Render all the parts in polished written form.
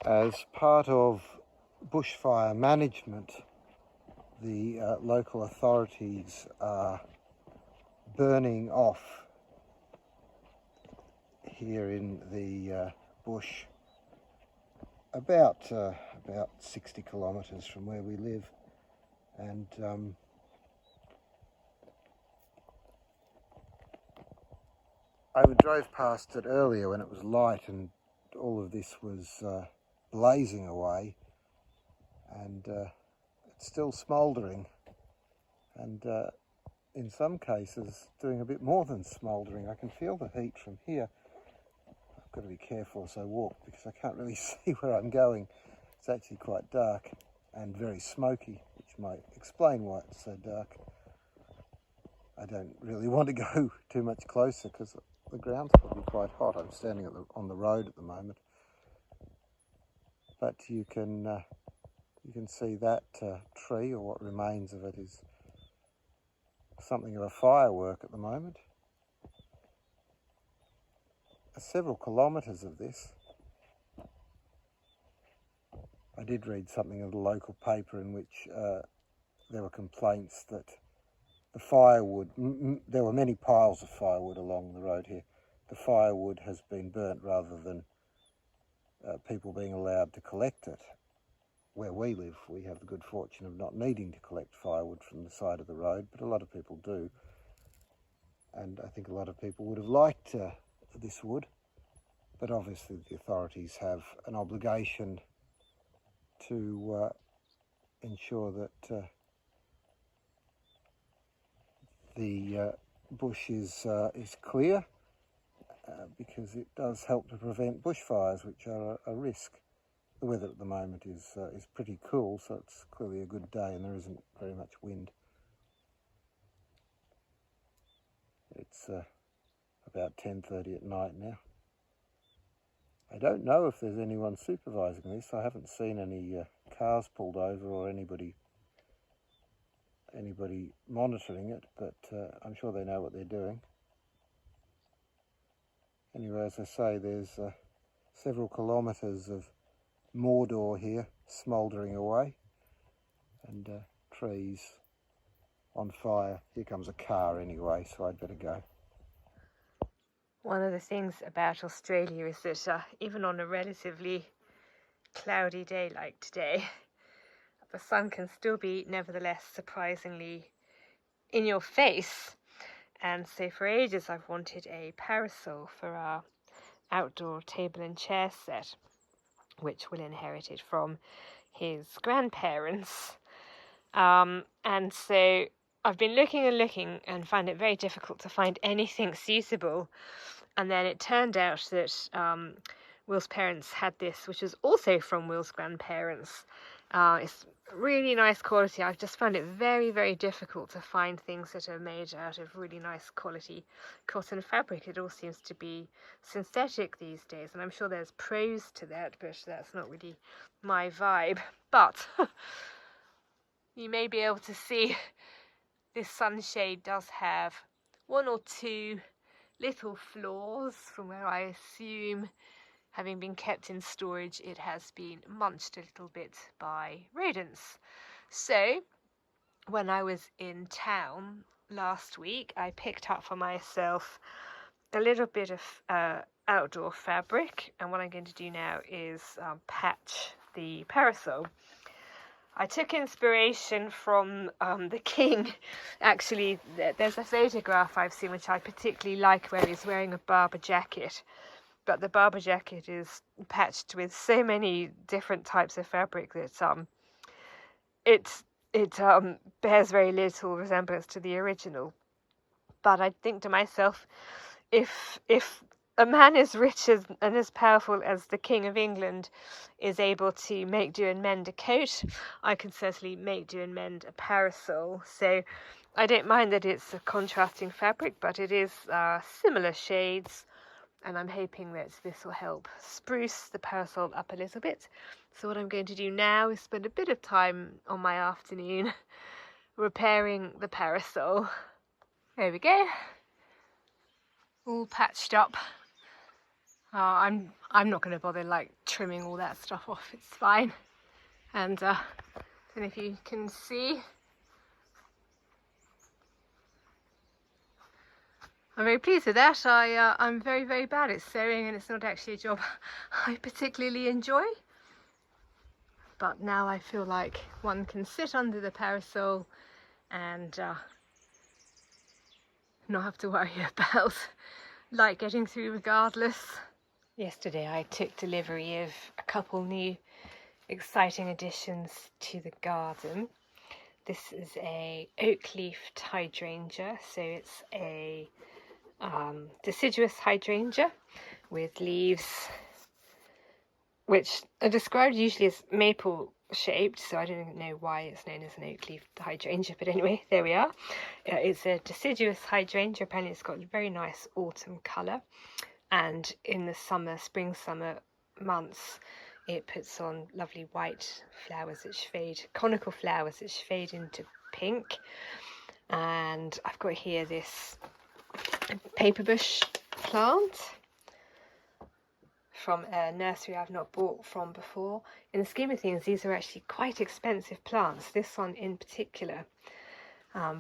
As part of bushfire management, the local authorities are burning off here in the bush about 60 kilometres from where we live, and I drove past it earlier when it was light and all of this was blazing away, and it's still smouldering, and in some cases doing a bit more than smouldering. I can feel the heat from here. I've got to be careful as I walk because I can't really see where I'm going. It's actually quite dark and very smoky, which might explain why it's so dark. I don't really want to go too much closer because the ground's probably quite hot. I'm standing on the road at the moment, but you can see that tree, or what remains of it, is something of a firework at the moment. Several kilometres of this. I did read something in the local paper in which there were complaints that the firewood, there were many piles of firewood along the road here. The firewood has been burnt rather than people being allowed to collect it. Where we live, we have the good fortune of not needing to collect firewood from the side of the road, but a lot of people do. And I think a lot of people would have liked this wood, but obviously the authorities have an obligation to ensure that the bush is clear, because it does help to prevent bushfires, which are a risk. The weather at the moment is pretty cool, so it's clearly a good day and there isn't very much wind. It's about 10:30 at night now. I don't know if there's anyone supervising this. I haven't seen any cars pulled over or anybody monitoring it, but I'm sure they know what they're doing. Anyway, as I say, there's several kilometres of Mordor here smouldering away, and trees on fire. Here comes a car anyway, so I'd better go. One of the things about Australia is that even on a relatively cloudy day like today, the sun can still be nevertheless surprisingly in your face. And so for ages I've wanted a parasol for our outdoor table and chair set, which Will inherited from his grandparents. And so I've been looking and find it very difficult to find anything suitable. And then it turned out that Will's parents had this, which was also from Will's grandparents. It's really nice quality. I've just found it very, very difficult to find things that are made out of really nice quality cotton fabric. It all seems to be synthetic these days, and I'm sure there's pros to that, but that's not really my vibe. But you may be able to see this sunshade does have one or two little flaws from where I assume, having been kept in storage, it has been munched a little bit by rodents. So when I was in town last week, I picked up for myself a little bit of outdoor fabric, and what I'm going to do now is patch the parasol. I took inspiration from the king. Actually, there's a photograph I've seen which I particularly like where he's wearing a Barber jacket, but the Barber jacket is patched with so many different types of fabric that it bears very little resemblance to the original. But I think to myself, if a man as rich and as powerful as the King of England is able to make do and mend a coat, I can certainly make do and mend a parasol. So I don't mind that it's a contrasting fabric, but it is similar shades, and I'm hoping that this will help spruce the parasol up a little bit. So what I'm going to do now is spend a bit of time on my afternoon repairing the parasol. There we go. All patched up. I'm not going to bother like trimming all that stuff off. It's fine. And I don't know if you can see. I'm very pleased with that. I'm very, very bad at sewing, and it's not actually a job I particularly enjoy. But now I feel like one can sit under the parasol and not have to worry about light getting through regardless. Yesterday I took delivery of a couple new exciting additions to the garden. This is a oak-leafed hydrangea, so it's a deciduous hydrangea with leaves which are described usually as maple shaped, so I don't know why it's known as an oak-leaf hydrangea, but anyway, there we are. It's a deciduous hydrangea. Apparently it's got a very nice autumn colour, and in the spring summer months it puts on lovely white flowers which fade, conical flowers which fade into pink. And I've got here this paperbush plant from a nursery I've not bought from before. In the scheme of things, these are actually quite expensive plants, this one in particular,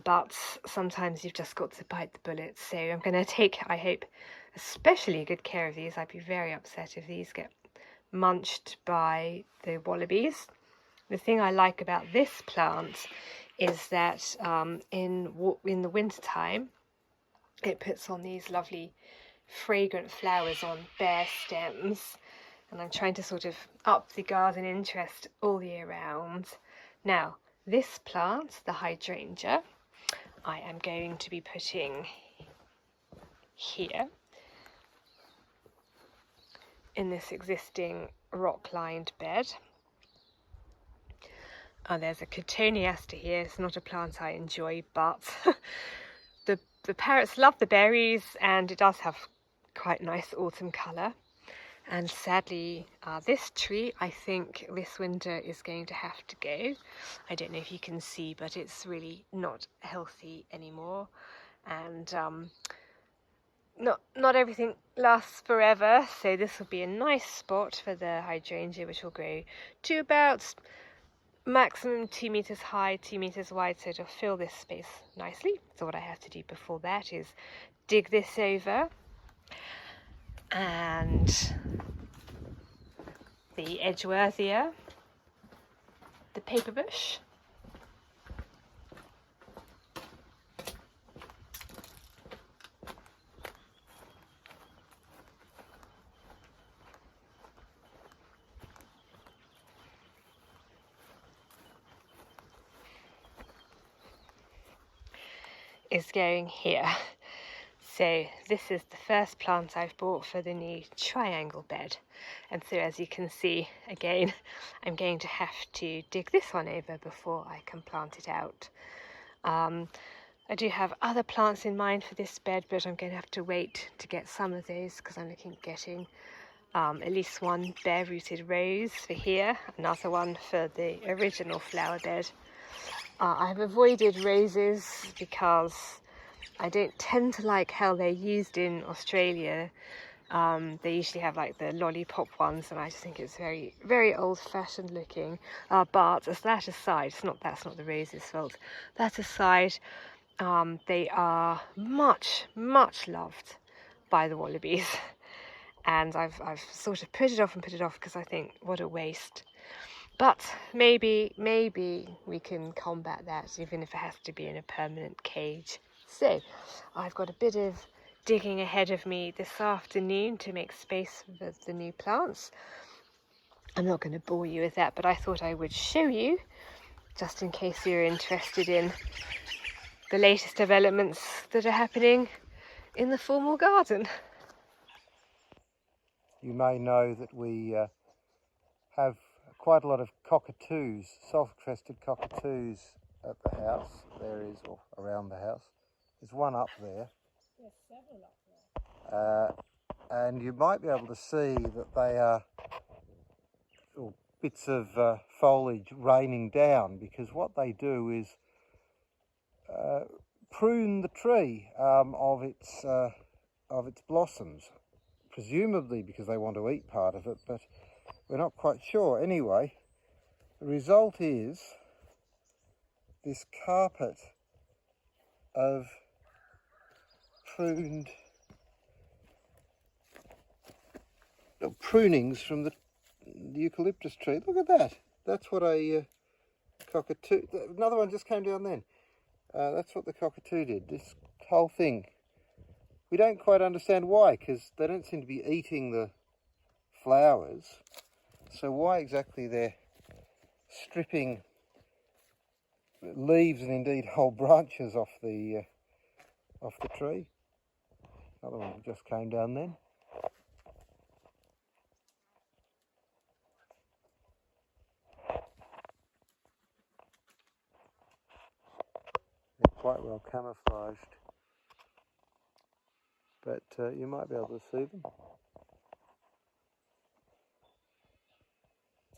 but sometimes you've just got to bite the bullet. So I'm going to take, I hope, especially good care of these. I'd be very upset if these get munched by the wallabies. The thing I like about this plant is that in the winter time it puts on these lovely fragrant flowers on bare stems, and I'm trying to sort of up the garden interest all year round. Now this plant, the hydrangea, I am going to be putting here in this existing rock-lined bed. There's a cotoneaster here. It's not a plant I enjoy, but the parrots love the berries, and it does have quite nice autumn colour. And sadly, this tree, I think this winter is going to have to go. I don't know if you can see, but it's really not healthy anymore. And not everything lasts forever, so this will be a nice spot for the hydrangea, which will grow to about maximum 2 meters high, 2 meters wide, so it'll fill this space nicely. So what I have to do before that is dig this over, and the edgeworthia, the paperbush, is going here. So this is the first plant I've bought for the new triangle bed, and so as you can see, again, I'm going to have to dig this one over before I can plant it out. I do have other plants in mind for this bed, but I'm going to have to wait to get some of those because I'm looking at getting at least one bare-rooted rose for here, another one for the original flower bed. I've avoided roses because I don't tend to like how they're used in Australia. They usually have like the lollipop ones, and I just think it's very, very old-fashioned looking. But as that aside, that's not the rose's fault. That aside, they are much, much loved by the wallabies, and I've sort of put it off because I think what a waste. But maybe we can combat that, even if it has to be in a permanent cage. So I've got a bit of digging ahead of me this afternoon to make space for the new plants. I'm not going to bore you with that, but I thought I would show you, just in case you're interested in the latest developments that are happening in the formal garden. You may know that we have quite a lot of cockatoos, sulphur-crested cockatoos at the house. There is, or around the house. There's one up there. There's several up there. And you might be able to see that they are bits of foliage raining down, because what they do is prune the tree of its blossoms, presumably because they want to eat part of it, but we're not quite sure. Anyway, the result is this carpet of prunings from the eucalyptus tree. Look at that. That's what a cockatoo... Another one just came down then. That's what the cockatoo did. This whole thing. We don't quite understand why, because they don't seem to be eating the flowers. So why exactly they're stripping leaves and indeed whole branches off the tree. Another one just came down then. They're quite well camouflaged, but you might be able to see them.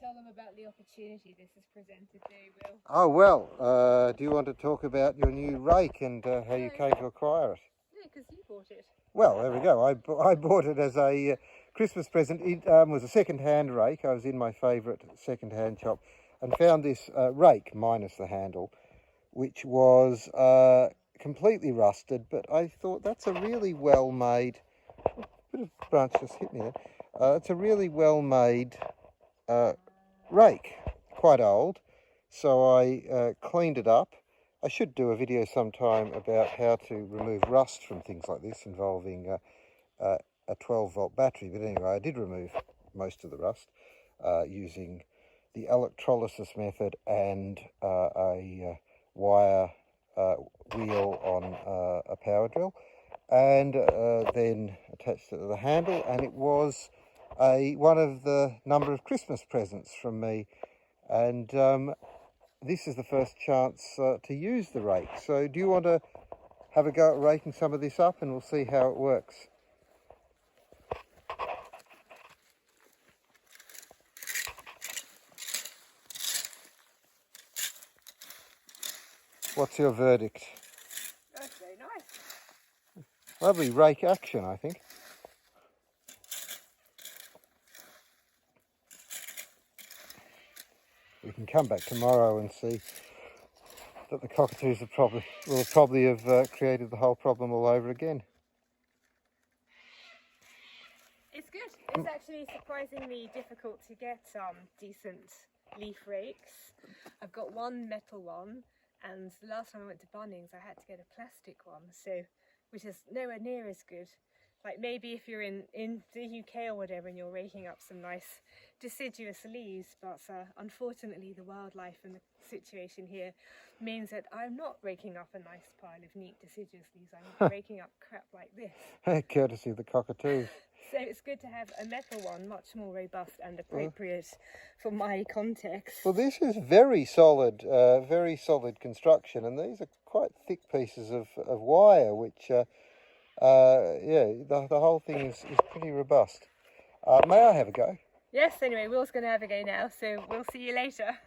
Tell them about the opportunity this has presented, they will. Oh well, do you want to talk about your new rake and how you came to acquire it? Yeah, because you bought it. Well, there we go. I bought it as a Christmas present. It was a second-hand rake. I was in my favourite second-hand shop and found this rake, minus the handle, which was completely rusted, but I thought that's a really well-made... A bit of branch just hit me there. It's a really well-made rake, quite old, so I cleaned it up. I should do a video sometime about how to remove rust from things like this involving a 12-volt battery, but anyway, I did remove most of the rust using the electrolysis method and a wire wheel on a power drill, and then attached it to the handle, and it was one of the number of Christmas presents from me, and this is the first chance to use the rake. So do you want to have a go at raking some of this up, and we'll see how it works? What's your verdict? That's very nice. Lovely rake action, I think. We can come back tomorrow and see that the cockatoos will probably have created the whole problem all over again. It's good. It's actually surprisingly difficult to get decent leaf rakes. I've got one metal one, and the last time I went to Bunnings I had to get a plastic one, which is nowhere near as good. Like maybe if you're in the UK or whatever and you're raking up some nice deciduous leaves, but unfortunately the wildlife and the situation here means that I'm not raking up a nice pile of neat deciduous leaves. I'm raking up crap like this. Courtesy of the cockatoos. So it's good to have a metal one, much more robust and appropriate for my context. Well, this is very solid construction, and these are quite thick pieces of wire, which, yeah, the whole thing is pretty robust. May I have a go? Yes, anyway, Will's going to have a go now, so we'll see you later.